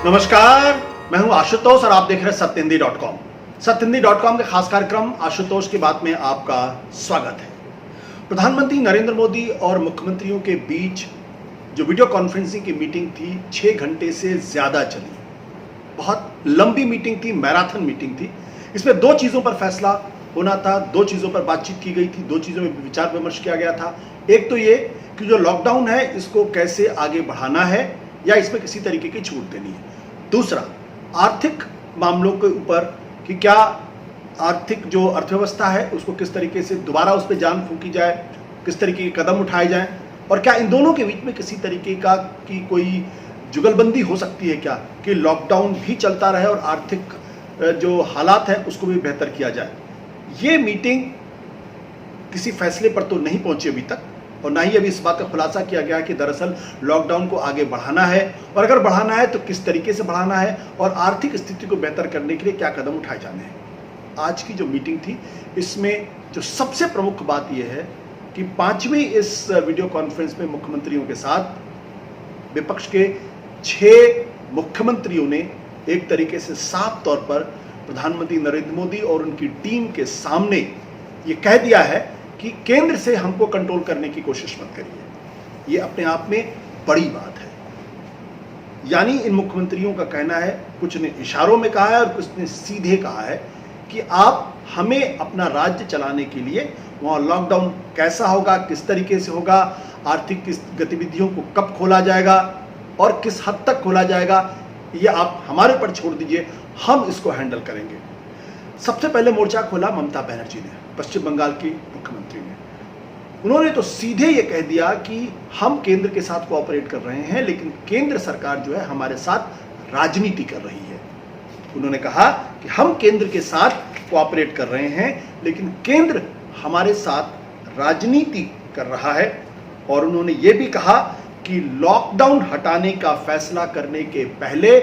नमस्कार, मैं हूं आशुतोष और आप देख रहे हैं सत्यहिंदी.com। सत्यहिंदी.com के खास कार्यक्रम आशुतोष की बात में आपका स्वागत है। प्रधानमंत्री नरेंद्र मोदी और मुख्यमंत्रियों के बीच जो वीडियो कॉन्फ्रेंसिंग की मीटिंग थी 6 घंटे से ज्यादा चली। बहुत लंबी मीटिंग थी, मैराथन मीटिंग थी। इसमें 2 चीजों पर फैसला होना था, 2 चीजों पर बातचीत की गई थी, 2 चीजों में विचार विमर्श किया गया था। एक तो ये कि जो लॉकडाउन है इसको कैसे आगे बढ़ाना है या इसमें किसी तरीके की छूट देनी है। दूसरा, आर्थिक मामलों के ऊपर कि क्या आर्थिक जो अर्थव्यवस्था है उसको किस तरीके से दोबारा उस पर जान फूंकी जाए, किस तरीके के कदम उठाए जाएं, और क्या इन दोनों के बीच में किसी तरीके का की कोई जुगलबंदी हो सकती है क्या कि लॉकडाउन भी चलता रहे और आर्थिक जो हालात है उसको भी बेहतर किया जाए। ये मीटिंग किसी फैसले पर तो नहीं पहुंची अभी तक, और ना ही अभी इस बात का खुलासा किया गया कि दरअसल लॉकडाउन को आगे बढ़ाना है, और अगर बढ़ाना है तो किस तरीके से बढ़ाना है और आर्थिक स्थिति को बेहतर करने के लिए क्या कदम उठाए जाने हैं। आज की जो मीटिंग थी इसमें जो सबसे प्रमुख बात यह है कि 5वीं इस वीडियो कॉन्फ्रेंस में मुख्यमंत्रियों के साथ विपक्ष के 6 मुख्यमंत्रियों ने एक तरीके से साफ तौर पर प्रधानमंत्री नरेंद्र मोदी और उनकी टीम के सामने ये कह दिया है कि केंद्र से हमको कंट्रोल करने की कोशिश मत करिए। ये अपने आप में बड़ी बात है। यानी इन मुख्यमंत्रियों का कहना है, कुछ ने इशारों में कहा है और कुछ ने सीधे कहा है कि आप हमें अपना राज्य चलाने के लिए वहाँ लॉकडाउन कैसा होगा, किस तरीके से होगा, आर्थिक गतिविधियों को कब खोला जाएगा और किस हद तक खोला जाएगा, ये आप हमारे पर छोड़ दीजिए, हम इसको हैंडल करेंगे। सबसे पहले मोर्चा खोला ममता बनर्जी ने, पश्चिम बंगाल की मुख्यमंत्री ने। उन्होंने तो सीधे ये कह दिया कि हम केंद्र के साथ कोऑपरेट कर रहे हैं, लेकिन केंद्र सरकार जो है हमारे साथ राजनीति कर रही है। उन्होंने कहा कि हम केंद्र के साथ कोऑपरेट कर रहे हैं, लेकिन केंद्र हमारे साथ राजनीति कर रहा है। और उन्होंने ये भी कहा कि लॉकडाउन हटाने का फैसला करने के पहले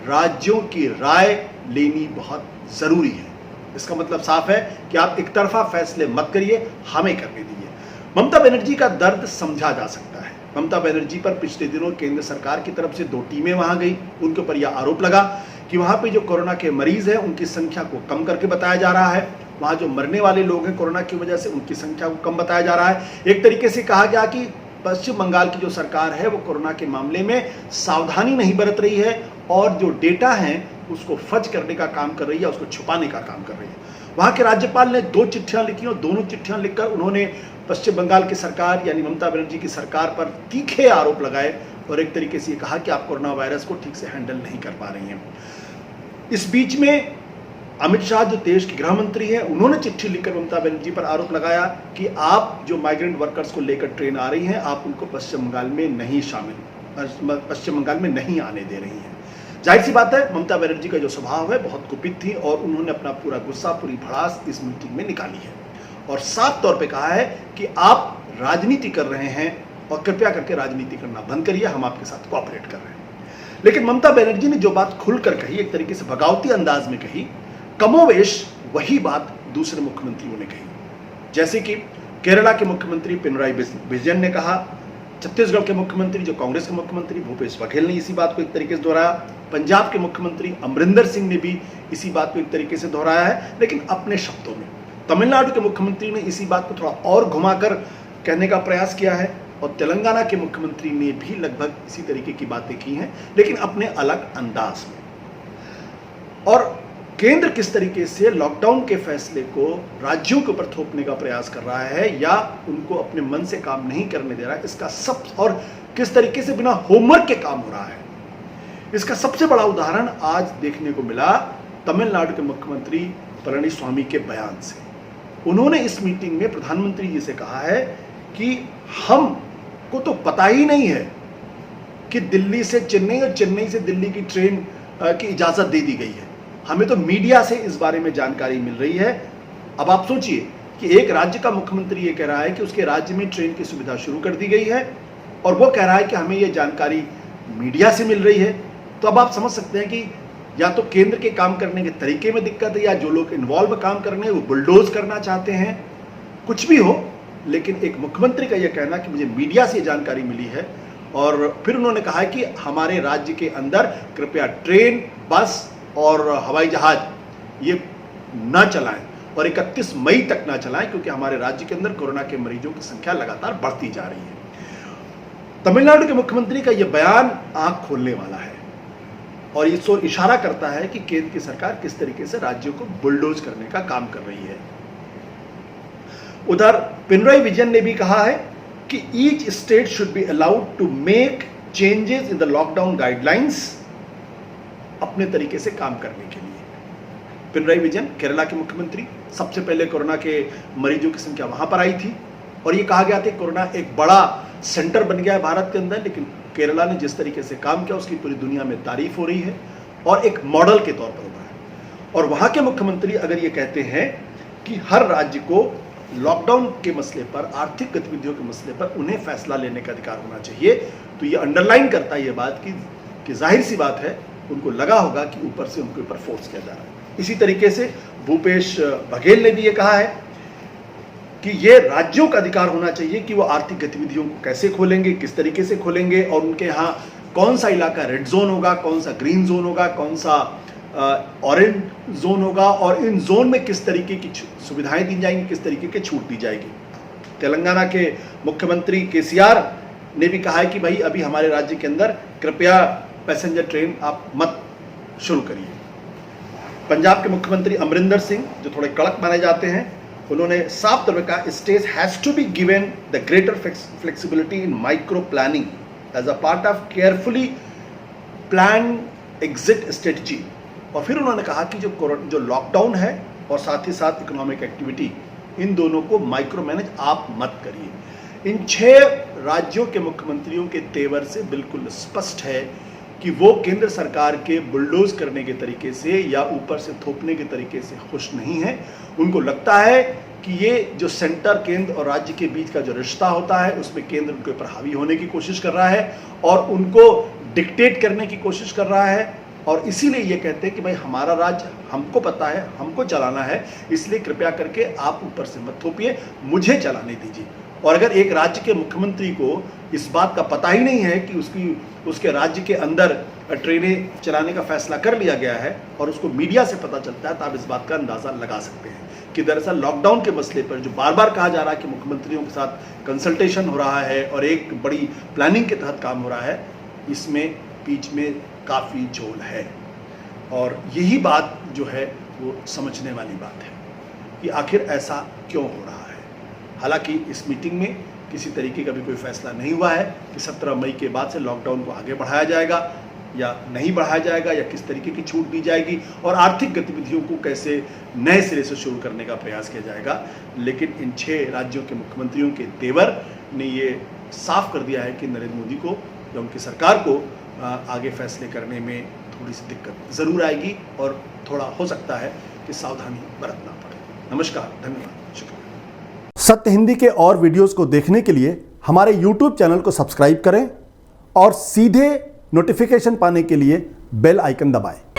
राज्यों की राय लेनी बहुत जरूरी है। इसका मतलब साफ है कि आप एक तरफा फैसले मत करिए, हमें करने दीजिए। ममता बनर्जी का दर्द समझा जा सकता है। ममता बनर्जी पर पिछले दिनों केंद्र सरकार की तरफ से 2 टीमें वहां गई। उनके ऊपर यह आरोप लगा कि वहां पे जो कोरोना के मरीज हैं उनकी संख्या को कम करके बताया जा रहा है। वहां जो मरने वाले लोग हैं कोरोना की वजह से उनकी संख्या को कम बताया जा रहा है। एक तरीके से कहा गया कि पश्चिम बंगाल की जो सरकार है वो कोरोना के मामले में सावधानी नहीं बरत रही है और जो डेटा है उसको फर्ज करने का काम कर रही है, उसको छुपाने का काम कर रही है। वहां के राज्यपाल ने 2 चिट्ठियां लिखी और दोनों चिट्ठियां लिखकर उन्होंने पश्चिम बंगाल की सरकार यानी ममता बनर्जी की सरकार पर तीखे आरोप लगाए और एक तरीके से ये कहा कि आप कोरोना वायरस को ठीक से हैंडल नहीं कर पा रही हैं। इस बीच में अमित शाह जो देश के गृह मंत्री हैं, उन्होंने चिट्ठी लिखकर ममता बनर्जी पर आरोप लगाया कि आप जो माइग्रेंट वर्कर्स को लेकर ट्रेन आ रही हैं, आप उनको पश्चिम बंगाल में नहीं आने दे रही हैं। जाहिर सी बात है, ममता बनर्जी का जो स्वभाव है बहुत कुपित थी और उन्होंने अपना पूरा गुस्सा, पूरी भड़ास इस मीटिंग में निकाली है और साफ तौर पे कहा है कि आप राजनीति कर रहे हैं और कृपया करके राजनीति करना बंद करिए, हम आपके साथ कोऑपरेट कर रहे हैं। लेकिन ममता बनर्जी ने जो बात खुलकर कही, एक तरीके से बगावती अंदाज में कही, कमोवेश वही बात दूसरे मुख्यमंत्रियों ने कही। जैसे कि केरला के मुख्यमंत्री पिनराई विजयन ने कहा, छत्तीसगढ़ के मुख्यमंत्री जो कांग्रेस के मुख्यमंत्री भूपेश बघेल ने इसी बात को एक तरीके से दोहराया, पंजाब के मुख्यमंत्री अमरिंदर सिंह ने भी इसी बात को एक तरीके से दोहराया है, लेकिन अपने शब्दों में। तमिलनाडु के मुख्यमंत्री ने इसी बात को थोड़ा और घुमाकर कहने का प्रयास किया है और तेलंगाना के मुख्यमंत्री ने भी लगभग इसी तरीके की बातें की हैं, लेकिन अपने अलग अंदाज में। और केंद्र किस तरीके से लॉकडाउन के फैसले को राज्यों के ऊपर थोपने का प्रयास कर रहा है या उनको अपने मन से काम नहीं करने दे रहा है, इसका सब और किस तरीके से बिना होमवर्क के काम हो रहा है, इसका सबसे बड़ा उदाहरण आज देखने को मिला तमिलनाडु के मुख्यमंत्री पलनीस्वामी के बयान से। उन्होंने इस मीटिंग में प्रधानमंत्री जी से कहा है कि हमको तो पता ही नहीं है कि दिल्ली से चेन्नई और चेन्नई से दिल्ली की ट्रेन की इजाजत दे दी गई है, हमें तो मीडिया से इस बारे में जानकारी मिल रही है। अब आप सोचिए कि एक राज्य का मुख्यमंत्री ये कह रहा है कि उसके राज्य में ट्रेन की सुविधा शुरू कर दी गई है और वो कह रहा है कि हमें ये जानकारी मीडिया से मिल रही है। तो अब आप समझ सकते हैं कि या तो केंद्र के काम करने के तरीके में दिक्कत है या जो लोग इन्वॉल्व काम करने वो बुलडोज करना चाहते हैं, कुछ भी हो, लेकिन एक मुख्यमंत्री का यह कहना कि मुझे मीडिया से जानकारी मिली है और फिर उन्होंने कहा है कि हमारे राज्य के अंदर कृपया ट्रेन, बस और हवाई जहाज ये न चलाएं और 31 मई तक ना चलाएं, क्योंकि हमारे राज्य के अंदर कोरोना के मरीजों की संख्या लगातार बढ़ती जा रही है। तमिलनाडु के मुख्यमंत्री का यह बयान आंख खोलने वाला है और इस ओर इशारा करता है कि केंद्र की सरकार किस तरीके से राज्यों को बुलडोज करने का काम कर रही है। उधर पिनराई विजयन ने भी कहा है कि each state should be allowed to make changes in the lockdown guidelines, अपने तरीके से काम करने के लिए। पिनराई विजयन केरला के मुख्यमंत्री, सबसे पहले कोरोना के मरीजों की संख्या वहां पर आई थी और ये कहा गया था कोरोना एक बड़ा सेंटर बन गया है भारत के अंदर, लेकिन केरला ने जिस तरीके से काम किया उसकी पूरी दुनिया में तारीफ हो रही है और एक मॉडल के तौर पर उभरा है। और वहां के मुख्यमंत्री अगर ये कहते हैं कि हर राज्य को लॉकडाउन के मसले पर, आर्थिक गतिविधियों के मसले पर उन्हें फैसला लेने का अधिकार होना चाहिए, तो ये अंडरलाइन करता है ये बात कि जाहिर सी बात है उनको लगा होगा कि ऊपर से उनके ऊपर फोर्स किया जा रहा है। इसी तरीके से भूपेश बघेल ने भी ये कहा है कि ये राज्यों का अधिकार होना चाहिए कि वो आर्थिक गतिविधियों को कैसे खोलेंगे, किस तरीके से खोलेंगे और उनके यहाँ कौन सा इलाका रेड जोन होगा, कौन सा ग्रीन जोन होगा, कौन सा ऑरेंज जोन होगा और इन जोन में किस तरीके की सुविधाएं दी जाएंगी, किस तरीके की छूट दी जाएगी। तेलंगाना के मुख्यमंत्री केसीआर ने भी कहा है कि भाई अभी हमारे राज्य के अंदर कृपया पैसेंजर ट्रेन आप मत शुरू करिए। पंजाब के मुख्यमंत्री अमरिंदर सिंह, जो थोड़े कड़क माने जाते हैं, उन्होंने साफ तौर पर कहा states has to be given the greater flexibility in micro planning as a part of carefully plan exit strategy. और फिर उन्होंने कहा कि जो लॉकडाउन है और साथ ही साथ इकोनॉमिक एक्टिविटी, इन दोनों को माइक्रो मैनेज आप मत करिए। इन 6 राज्यों के मुख्यमंत्रियों के तेवर से बिल्कुल स्पष्ट है कि वो केंद्र सरकार के बुलडोज करने के तरीके से या ऊपर से थोपने के तरीके से खुश नहीं है। उनको लगता है कि ये जो सेंटर, केंद्र और राज्य के बीच का जो रिश्ता होता है उसमें केंद्र उनके ऊपर हावी होने की कोशिश कर रहा है और उनको डिक्टेट करने की कोशिश कर रहा है। और इसीलिए ये कहते हैं कि भाई हमारा राज्य हमको पता है, हमको चलाना है, इसलिए कृपया करके आप ऊपर से मत थोपिए, मुझे चलाने दीजिए। और अगर एक राज्य के मुख्यमंत्री को इस बात का पता ही नहीं है कि उसके राज्य के अंदर ट्रेनें चलाने का फैसला कर लिया गया है और उसको मीडिया से पता चलता है, तो आप इस बात का अंदाज़ा लगा सकते हैं कि दरअसल लॉकडाउन के मसले पर जो बार बार कहा जा रहा है कि मुख्यमंत्रियों के साथ कंसल्टेशन हो रहा है और एक बड़ी प्लानिंग के तहत काम हो रहा है, इसमें बीच में काफ़ी झोल है। और यही बात जो है वो समझने वाली बात है कि आखिर ऐसा क्यों हो रहा है। हालांकि इस मीटिंग में किसी तरीके का भी कोई फैसला नहीं हुआ है कि 17 मई के बाद से लॉकडाउन को आगे बढ़ाया जाएगा या नहीं बढ़ाया जाएगा या किस तरीके की छूट दी जाएगी और आर्थिक गतिविधियों को कैसे नए सिरे से शुरू करने का प्रयास किया जाएगा। लेकिन इन 6 राज्यों के मुख्यमंत्रियों के तेवर ने ये साफ कर दिया है कि नरेंद्र मोदी को या उनकी सरकार को आगे फैसले करने में थोड़ी सी दिक्कत ज़रूर आएगी और थोड़ा हो सकता है कि सावधानी बरतना पड़े। नमस्कार, धन्यवाद, शुक्रिया। सत्य हिंदी के और वीडियोस को देखने के लिए हमारे YouTube चैनल को सब्सक्राइब करें और सीधे नोटिफिकेशन पाने के लिए बेल आइकन दबाएं।